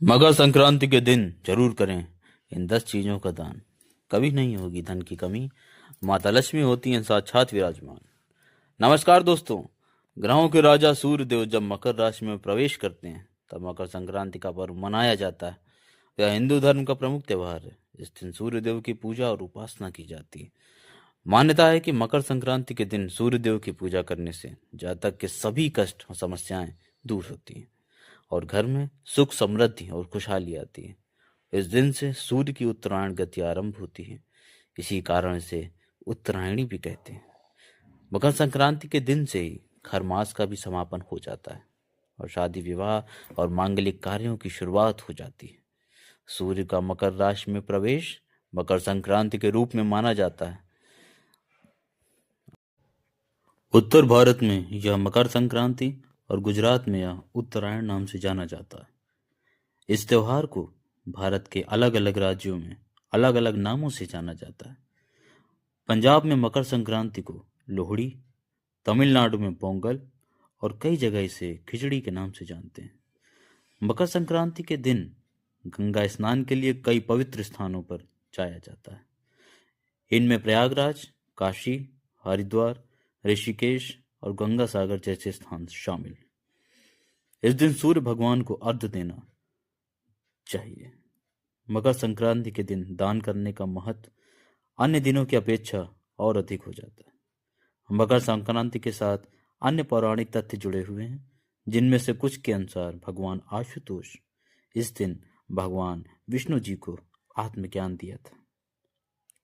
मकर संक्रांति के दिन जरूर करें इन 10 चीजों का दान। कभी नहीं होगी धन की कमी। माता लक्ष्मी होती हैं साक्षात विराजमान। नमस्कार दोस्तों। ग्रहों के राजा सूर्य देव जब मकर राशि में प्रवेश करते हैं तब मकर संक्रांति का पर्व मनाया जाता है। यह हिंदू धर्म का प्रमुख त्योहार है। इस दिन सूर्य देव की पूजा और उपासना की जाती है। मान्यता है कि मकर संक्रांति के दिन सूर्य देव की पूजा करने से जातक के सभी कष्ट और समस्याएं दूर होती हैं और घर में सुख समृद्धि और खुशहाली आती है। इस दिन से सूर्य की उत्तरायण गति आरंभ होती है। इसी कारण इसे उत्तरायणी भी कहते हैं। मकर संक्रांति के दिन से ही खरमास का भी समापन हो जाता है और शादी विवाह और मांगलिक कार्यों की शुरुआत हो जाती है। सूर्य का मकर राशि में प्रवेश मकर संक्रांति के रूप में माना जाता है। उत्तर भारत में यह मकर संक्रांति और गुजरात में यह उत्तरायण नाम से जाना जाता है। इस त्योहार को भारत के अलग अलग राज्यों में अलग अलग नामों से जाना जाता है। पंजाब में मकर संक्रांति को लोहड़ी, तमिलनाडु में पोंगल और कई जगह इसे खिचड़ी के नाम से जानते हैं। मकर संक्रांति के दिन गंगा स्नान के लिए कई पवित्र स्थानों पर जाया जाता है। इनमें प्रयागराज, काशी, हरिद्वार, ऋषिकेश और गंगा सागर जैसे स्थान शामिल हैं। इस दिन सूर्य भगवान को अर्घ्य देना चाहिए। मकर संक्रांति के दिन दान करने का महत्व अन्य दिनों की अपेक्षा और अधिक हो जाता है। मकर संक्रांति के साथ अन्य पौराणिक तथ्य जुड़े हुए हैं, जिनमें से कुछ के अनुसार भगवान आशुतोष इस दिन भगवान विष्णु जी को आत्मज्ञान दिया था।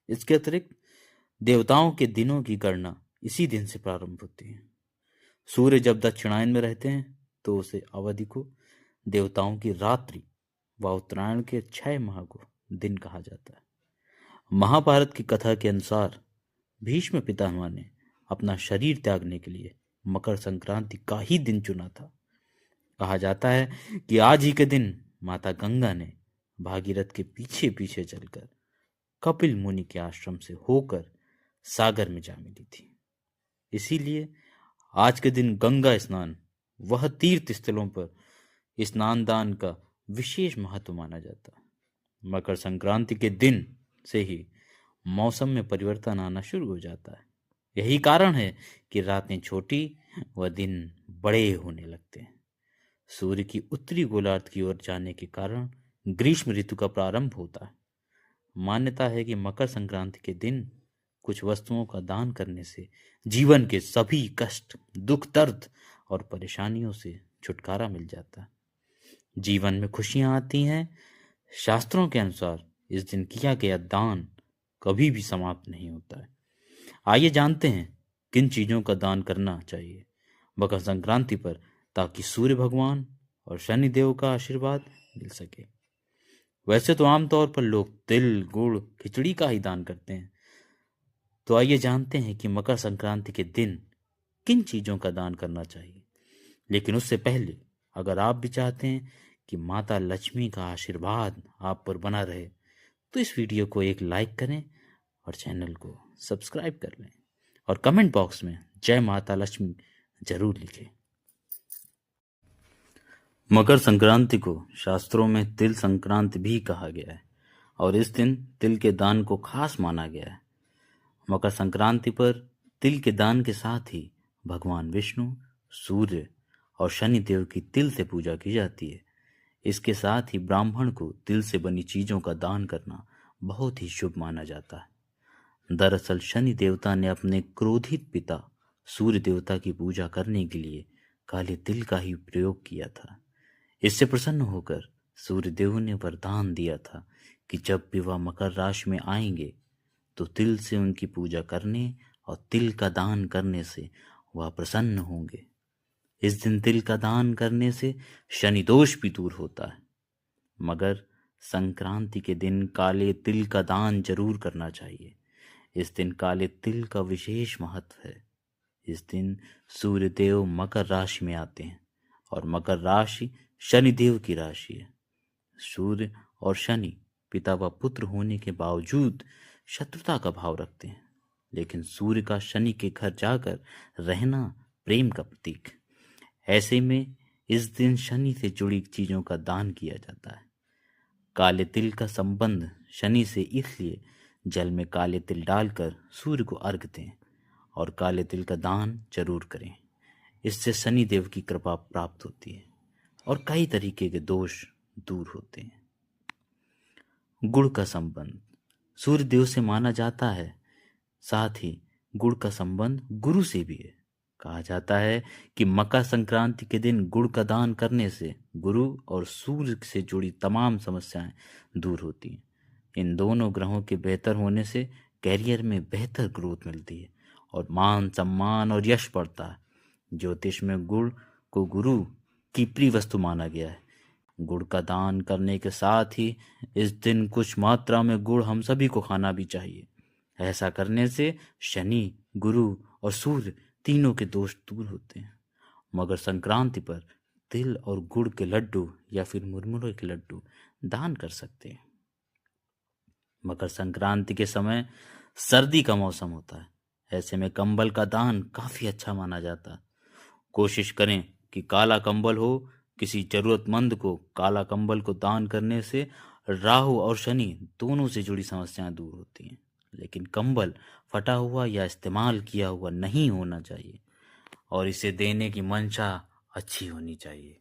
इसके अतिरिक्त देवताओं के दिनों की गणना इसी दिन से प्रारंभ होती है। सूर्य जब दक्षिणायन में रहते हैं तो उसे अवधि को देवताओं की रात्रि व उत्तरायण के 6 माह को दिन कहा जाता है। महाभारत की कथा के अनुसार भीष्म पितामह ने अपना शरीर त्यागने के लिए मकर संक्रांति का ही दिन चुना था। कहा जाता है कि आज ही के दिन माता गंगा ने भागीरथ के पीछे पीछे चलकर कपिल मुनि के आश्रम से होकर सागर में जा मिली थी। इसीलिए आज के दिन गंगा स्नान वह तीर्थ स्थलों पर स्नान दान का विशेष महत्व माना जाता है। मकर संक्रांति के दिन से ही मौसम में परिवर्तन आना शुरू हो जाता है। यही कारण है कि रातें छोटी व दिन बड़े होने लगते हैं। सूर्य की उत्तरी गोलार्ध की ओर जाने के कारण ग्रीष्म ऋतु का प्रारंभ होता है। मान्यता है कि मकर संक्रांति के दिन कुछ वस्तुओं का दान करने से जीवन के सभी कष्ट, दुख, दर्द और परेशानियों से छुटकारा मिल जाता है। जीवन में खुशियां आती हैं। शास्त्रों के अनुसार इस दिन किया गया दान कभी भी समाप्त नहीं होता है। आइए जानते हैं किन चीजों का दान करना चाहिए मकर संक्रांति पर, ताकि सूर्य भगवान और शनि देव का आशीर्वाद मिल सके। वैसे तो आमतौर पर लोग तिल, गुड़, खिचड़ी का ही दान करते हैं। तो आइए जानते हैं कि मकर संक्रांति के दिन किन चीजों का दान करना चाहिए। लेकिन उससे पहले अगर आप भी चाहते हैं कि माता लक्ष्मी का आशीर्वाद आप पर बना रहे तो इस वीडियो को एक लाइक करें और चैनल को सब्सक्राइब कर लें और कमेंट बॉक्स में जय माता लक्ष्मी जरूर लिखें। मकर संक्रांति को शास्त्रों में तिल संक्रांति भी कहा गया है और इस दिन तिल के दान को खास माना गया है। मकर संक्रांति पर तिल के दान के साथ ही भगवान विष्णु, सूर्य और शनि देव की तिल से पूजा की जाती है। इसके साथ ही ब्राह्मण को तिल से बनी चीजों का दान करना बहुत ही शुभ माना जाता है। दरअसल शनि देवता ने अपने क्रोधित पिता सूर्य देवता की पूजा करने के लिए काले तिल का ही प्रयोग किया था। इससे प्रसन्न होकर सूर्य देव ने वरदान दिया था कि जब भी वह मकर राशि में आएंगे तो तिल से उनकी पूजा करने और तिल का दान करने से वह प्रसन्न होंगे। इस दिन तिल का दान करने से शनि दोष भी दूर होता है। मगर संक्रांति के दिन काले तिल का दान जरूर करना चाहिए। इस दिन काले तिल का विशेष महत्व है। इस दिन सूर्य देव मकर राशि में आते हैं और मकर राशि शनि देव की राशि है। सूर्य और शनि पिता व पुत्र होने के बावजूद शत्रुता का भाव रखते हैं, लेकिन सूर्य का शनि के घर जाकर रहना प्रेम का प्रतीक। ऐसे में इस दिन शनि से जुड़ी चीजों का दान किया जाता है। काले तिल का संबंध शनि से इसलिए जल में काले तिल डालकर सूर्य को अर्घ दें और काले तिल का दान जरूर करें। इससे शनि देव की कृपा प्राप्त होती है और कई तरीके के दोष दूर होते हैं। गुड़ का संबंध सूर्य देव से माना जाता है, साथ ही गुड़ का संबंध गुरु से भी है। कहा जाता है कि मकर संक्रांति के दिन गुड़ का दान करने से गुरु और सूर्य से जुड़ी तमाम समस्याएं दूर होती हैं। इन दोनों ग्रहों के बेहतर होने से कैरियर में बेहतर ग्रोथ मिलती है और मान सम्मान और यश बढ़ता है। ज्योतिष में गुड़ को गुरु की प्रिय वस्तु माना गया है। गुड़ का दान करने के साथ ही इस दिन कुछ मात्रा में गुड़ हम सभी को खाना भी चाहिए। ऐसा करने से शनि, गुरु और सूर्य तीनों के दोष दूर होते हैं। मकर संक्रांति पर तिल और गुड़ के लड्डू या फिर मुरमुरे के लड्डू दान कर सकते हैं। मकर संक्रांति के समय सर्दी का मौसम होता है, ऐसे में कंबल का दान काफी अच्छा माना जाता है। कोशिश करें कि काला कंबल हो। किसी जरूरतमंद को काला कंबल को दान करने से राहु और शनि दोनों से जुड़ी समस्याएं दूर होती हैं। लेकिन कंबल फटा हुआ या इस्तेमाल किया हुआ नहीं होना चाहिए और इसे देने की मंशा अच्छी होनी चाहिए।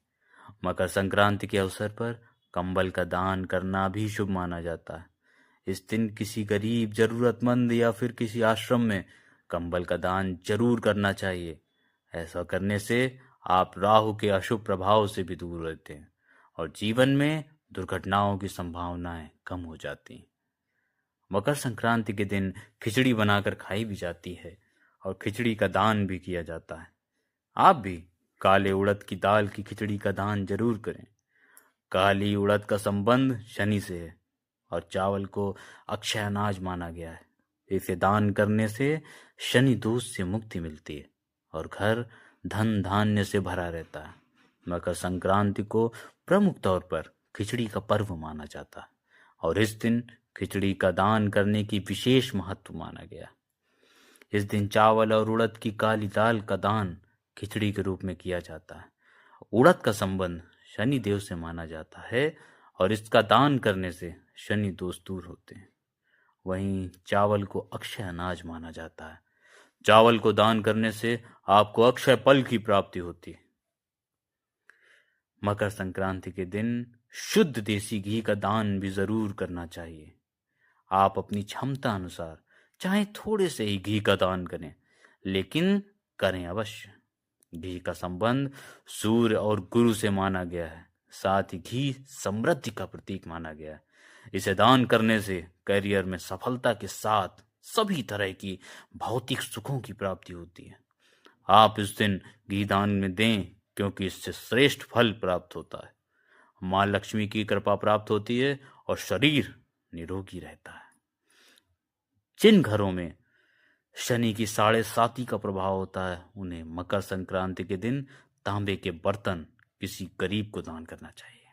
मकर संक्रांति के अवसर पर कंबल का दान करना भी शुभ माना जाता है। इस दिन किसी गरीब, जरूरतमंद या फिर किसी आश्रम में कंबल का दान जरूर करना चाहिए। ऐसा करने से आप राहु के अशुभ प्रभाव से भी दूर रहते हैं और जीवन में दुर्घटनाओं की संभावनाएं कम हो जाती हैं। मकर संक्रांति के दिन खिचड़ी बनाकर खाई भी जाती है और खिचड़ी का दान भी किया जाता है। आप भी काले उड़द की दाल की खिचड़ी का दान जरूर करें। काली उड़द का संबंध शनि से है और चावल को अक्षय अनाज माना गया है। इसे दान करने से शनि दोष से मुक्ति मिलती है और घर धन धान्य से भरा रहता है। मकर संक्रांति को प्रमुख तौर पर खिचड़ी का पर्व माना जाता है और इस दिन खिचड़ी का दान करने की विशेष महत्व माना गया। इस दिन चावल और उड़द की काली दाल का दान खिचड़ी के रूप में किया जाता है। उड़द का संबंध शनि देव से माना जाता है और इसका दान करने से शनि दोष दूर होते हैं। वहीं चावल को अक्षय अनाज माना जाता है। चावल को दान करने से आपको अक्षय फल की प्राप्ति होती है। मकर संक्रांति के दिन शुद्ध देसी घी का दान भी जरूर करना चाहिए। आप अपनी क्षमता अनुसार चाहे थोड़े से ही घी का दान करें, लेकिन करें अवश्य। घी का संबंध सूर्य और गुरु से माना गया है। साथ ही घी समृद्धि का प्रतीक माना गया है। इसे दान करने से करियर में सफलता के साथ सभी तरह की भौतिक सुखों की प्राप्ति होती है। आप इस दिन घी दान में दें क्योंकि इससे श्रेष्ठ फल प्राप्त होता है। मां लक्ष्मी की कृपा प्राप्त होती है और शरीर निरोगी रहता है। जिन घरों में शनि की 7.5 का प्रभाव होता है, उन्हें मकर संक्रांति के दिन तांबे के बर्तन किसी गरीब को दान करना चाहिए।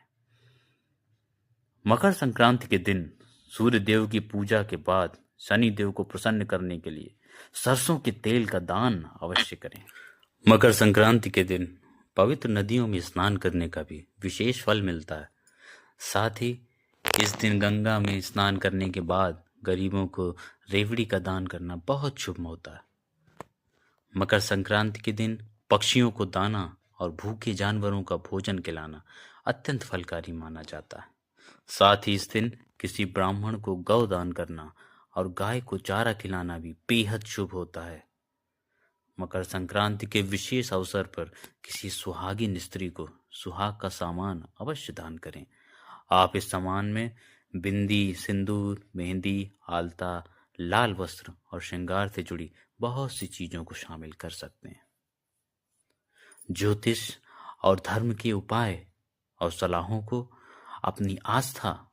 मकर संक्रांति के दिन सूर्य देव की पूजा के बाद शनि देव को प्रसन्न करने के लिए सरसों के तेल का दान अवश्य करें। मकर संक्रांति के दिन पवित्र नदियों में स्नान करने का भी विशेष फल मिलता है। साथ ही इस दिन गंगा में स्नान करने के बाद गरीबों को रेवड़ी का दान करना बहुत शुभ होता है। मकर संक्रांति के दिन पक्षियों को दाना और भूखे जानवरों का भोजन खिलाना अत्यंत फलकारी माना जाता है। साथ ही इस दिन किसी ब्राह्मण को गौ दान करना और गाय को चारा खिलाना भी बेहद शुभ होता है। मकर संक्रांति के विशेष अवसर पर किसी सुहागिन स्त्री को सुहाग का सामान अवश्य दान करें। आप इस सामान में बिंदी, सिंदूर, मेहंदी, आलता, लाल वस्त्र और श्रृंगार से जुड़ी बहुत सी चीजों को शामिल कर सकते हैं। ज्योतिष और धर्म के उपाय और सलाहों को अपनी आस्था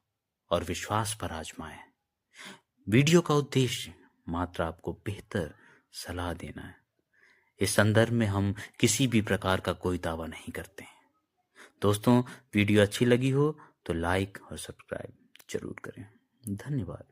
और विश्वास पर आजमाएं। वीडियो का उद्देश्य मात्र आपको बेहतर सलाह देना है। इस संदर्भ में हम किसी भी प्रकार का कोई दावा नहीं करते हैं। दोस्तों, वीडियो अच्छी लगी हो तो लाइक और सब्सक्राइब जरूर करें। धन्यवाद।